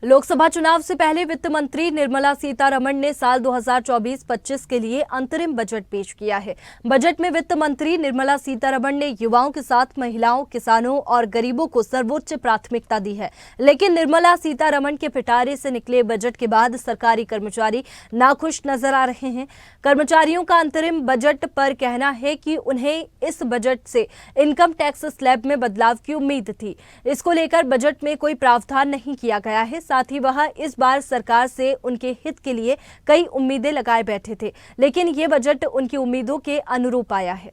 लोकसभा चुनाव से पहले वित्त मंत्री निर्मला सीतारमण ने साल 2024-25 के लिए अंतरिम बजट पेश किया है। बजट में वित्त मंत्री निर्मला सीतारमण ने युवाओं के साथ महिलाओं, किसानों और गरीबों को सर्वोच्च प्राथमिकता दी है। लेकिन निर्मला सीतारमण के पिटारे से निकले बजट के बाद सरकारी कर्मचारी नाखुश नजर आ रहे हैं। कर्मचारियों का अंतरिम बजट पर कहना है कि उन्हें इस बजट से इनकम टैक्स स्लैब में बदलाव की उम्मीद थी। इसको लेकर बजट में कोई प्रावधान नहीं किया गया है। साथ ही वह इस बार सरकार से उनके हित के लिए कई उम्मीदें लगाए बैठे थे, लेकिन ये बजट उनकी उम्मीदों के अनुरूप आया है।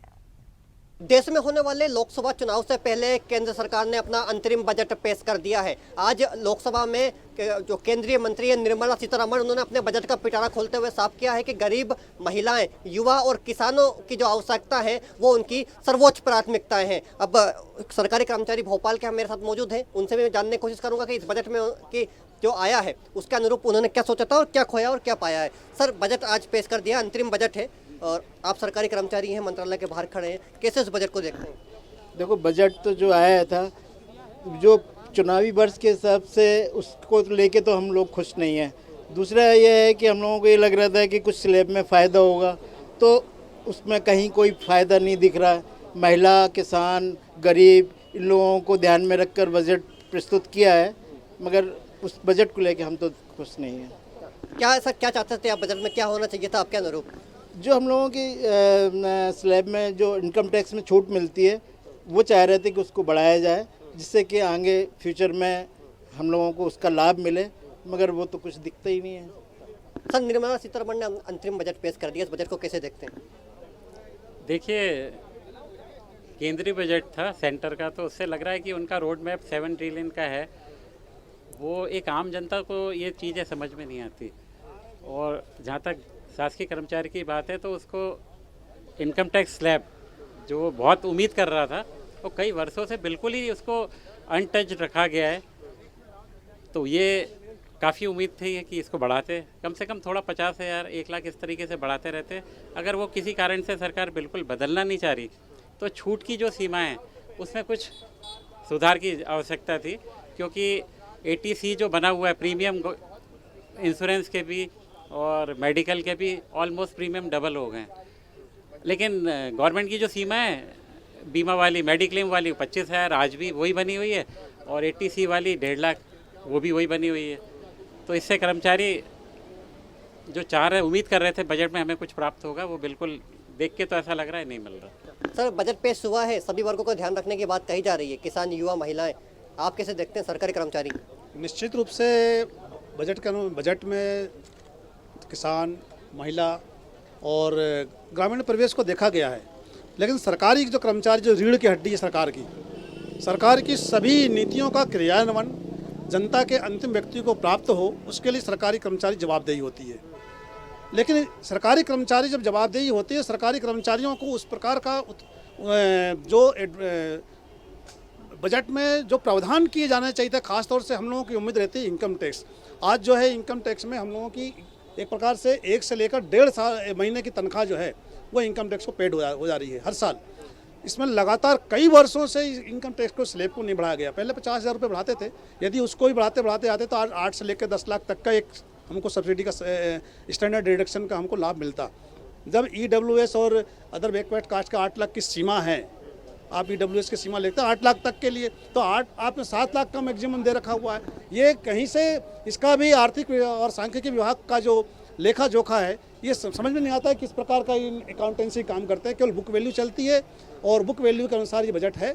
देश में होने वाले लोकसभा चुनाव से पहले केंद्र सरकार ने अपना अंतरिम बजट पेश कर दिया है। आज लोकसभा में जो केंद्रीय मंत्री है निर्मला सीतारमण, उन्होंने अपने बजट का पिटारा खोलते हुए साफ किया है कि गरीब, महिलाएं, युवा और किसानों की जो आवश्यकता है वो उनकी सर्वोच्च प्राथमिकताएं हैं। अब सरकारी कर्मचारी भोपाल के हम मेरे साथ मौजूद हैं, उनसे मैं जानने की कोशिश करूंगा कि इस बजट में कि जो आया है उसके अनुरूप उन्होंने क्या सोचा था और क्या खोया और क्या पाया है। सर, बजट आज पेश कर दिया, अंतरिम बजट है और आप सरकारी कर्मचारी हैं, मंत्रालय के बाहर खड़े हैं, कैसे इस बजट को देखते हैं? देखो, बजट तो जो आया था, जो चुनावी वर्ष के हिसाब से उसको लेके तो हम लोग खुश नहीं हैं। दूसरा ये है कि हम लोगों को ये लग रहा था कि कुछ स्लैब में फ़ायदा होगा, तो उसमें कहीं कोई फ़ायदा नहीं दिख रहा है। महिला, किसान, गरीब, इन लोगों को ध्यान में रखकर बजट प्रस्तुत किया है, मगर उस बजट को लेके हम तो खुश नहीं हैं। क्या ऐसा क्या चाहते थे आप? बजट में क्या होना चाहिए था आपके अनुरूप? जो हम लोगों की स्लैब में जो इनकम टैक्स में छूट मिलती है वो चाह रहे थे कि उसको बढ़ाया जाए, जिससे कि आगे फ्यूचर में हम लोगों को उसका लाभ मिले, मगर वो तो कुछ दिखता ही नहीं है। सर, निर्मला सीतारमण ने अंतरिम बजट पेश कर दिया, इस बजट को कैसे देखते हैं? देखिए, केंद्रीय बजट था सेंटर का, तो उससे लग रहा है कि उनका रोड मैप 7 ट्रिलियन का है। वो एक आम जनता को ये चीज़ें समझ में नहीं आती। और जहाँ तक शासकीय कर्मचारी की बात है, तो उसको इनकम टैक्स स्लैब जो बहुत उम्मीद कर रहा था, वो कई वर्षों से बिल्कुल ही उसको अनटच रखा गया है। तो ये काफ़ी उम्मीद थी कि इसको बढ़ाते, कम से कम थोड़ा 50,000, 1 लाख इस तरीके से बढ़ाते रहते। अगर वो किसी कारण से सरकार बिल्कुल बदलना नहीं चाह रही, तो छूट की जो सीमा है उसमें कुछ सुधार की आवश्यकता थी, क्योंकि ATC जो बना हुआ है, प्रीमियम इंश्योरेंस के भी और मेडिकल के भी ऑलमोस्ट प्रीमियम डबल हो गए। लेकिन गवर्नमेंट की जो सीमा है बीमा वाली, मेडिक्लेम वाली 25,000 आज भी वही बनी हुई है, और ATC वाली 1.5 लाख वो भी वही बनी हुई है। तो इससे कर्मचारी जो चाह रहे, उम्मीद कर रहे थे बजट में हमें कुछ प्राप्त होगा, वो बिल्कुल देख के तो ऐसा लग रहा है नहीं मिल रहा। सर, बजट पेश हुआ है, सभी वर्गों को ध्यान रखने की बात कही जा रही है, किसान, युवा, महिलाएं, आप कैसे देखते हैं सरकारी कर्मचारी? निश्चित रूप से बजट में किसान, महिला और ग्रामीण परिवेश को देखा गया है। लेकिन सरकारी जो कर्मचारी, जो रीढ़ की हड्डी है सरकार की सभी नीतियों का क्रियान्वयन जनता के अंतिम व्यक्ति को प्राप्त हो, उसके लिए सरकारी कर्मचारी जवाबदेही होती है। लेकिन सरकारी कर्मचारी जब जवाबदेही होती है, सरकारी कर्मचारियों को उस प्रकार का जो बजट में जो प्रावधान किए जाने चाहिए थे, खासतौर से हम लोगों की उम्मीद रहती है इनकम टैक्स। आज जो है इनकम टैक्स में हम लोगों की एक प्रकार से 1 से लेकर 1.5 महीने की तनख्वाह जो है वो इनकम टैक्स को पेड हो जा रही है हर साल। इसमें लगातार कई वर्षों से इनकम टैक्स को स्लैब को नहीं बढ़ाया गया। पहले 50,000 रुपये बढ़ाते थे, यदि उसको भी बढ़ाते आते तो 8 से लेकर 10 लाख तक का एक हमको सब्सिडी का स्टैंडर्ड डिडक्शन का हमको लाभ मिलता। जब EWS और अदर बैकवर्ड कास्ट का 8 लाख की सीमा है, आप EWS की सीमा लेते हैं 8 लाख तक के लिए, तो आपने 7 लाख का मैक्सिमम दे रखा हुआ है। ये कहीं से इसका भी आर्थिक और सांख्यिकी विभाग का जो लेखा जोखा है, ये समझ में नहीं आता है किस प्रकार का इन अकाउंटेंसी काम करते हैं। केवल बुक वैल्यू चलती है और बुक वैल्यू के अनुसार ये बजट है।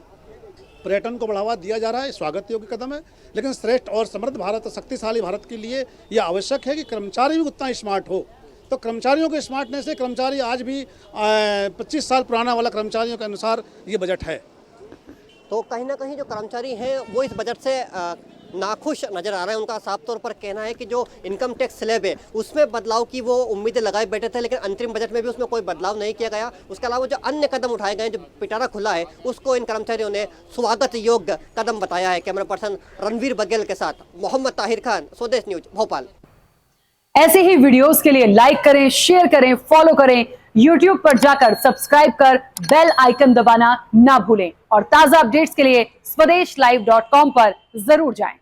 पर्यटन को बढ़ावा दिया जा रहा है, स्वागत योग्य कदम है, लेकिन श्रेष्ठ और समृद्ध भारत, शक्तिशाली भारत के लिए ये आवश्यक है कि कर्मचारी भी उतना स्मार्ट हो। तो कर्मचारियों के स्मार्टनेस से कर्मचारी आज भी 25 साल पुराना वाला कर्मचारियों के अनुसार ये बजट है। तो कहीं ना कहीं जो कर्मचारी हैं वो इस बजट से नाखुश नजर आ रहे हैं। उनका साफ तौर पर कहना है कि जो इनकम टैक्स स्लैब है उसमें बदलाव की वो उम्मीदें लगाए बैठे थे, लेकिन अंतरिम बजट में भी उसमें कोई बदलाव नहीं किया गया। उसके अलावा जो अन्य कदम उठाए गए, जो पिटारा खुला है, उसको इन कर्मचारियों ने स्वागत योग्य कदम बताया है। कैमरा पर्सन रणवीर बघेल के साथ मोहम्मद ताहिर खान, स्वदेश न्यूज, भोपाल। ऐसे ही वीडियोस के लिए लाइक करें, शेयर करें, फॉलो करें, YouTube पर जाकर सब्सक्राइब कर बेल आइकन दबाना ना भूलें और ताजा अपडेट्स के लिए स्वदेशलाइव.com पर जरूर जाएं।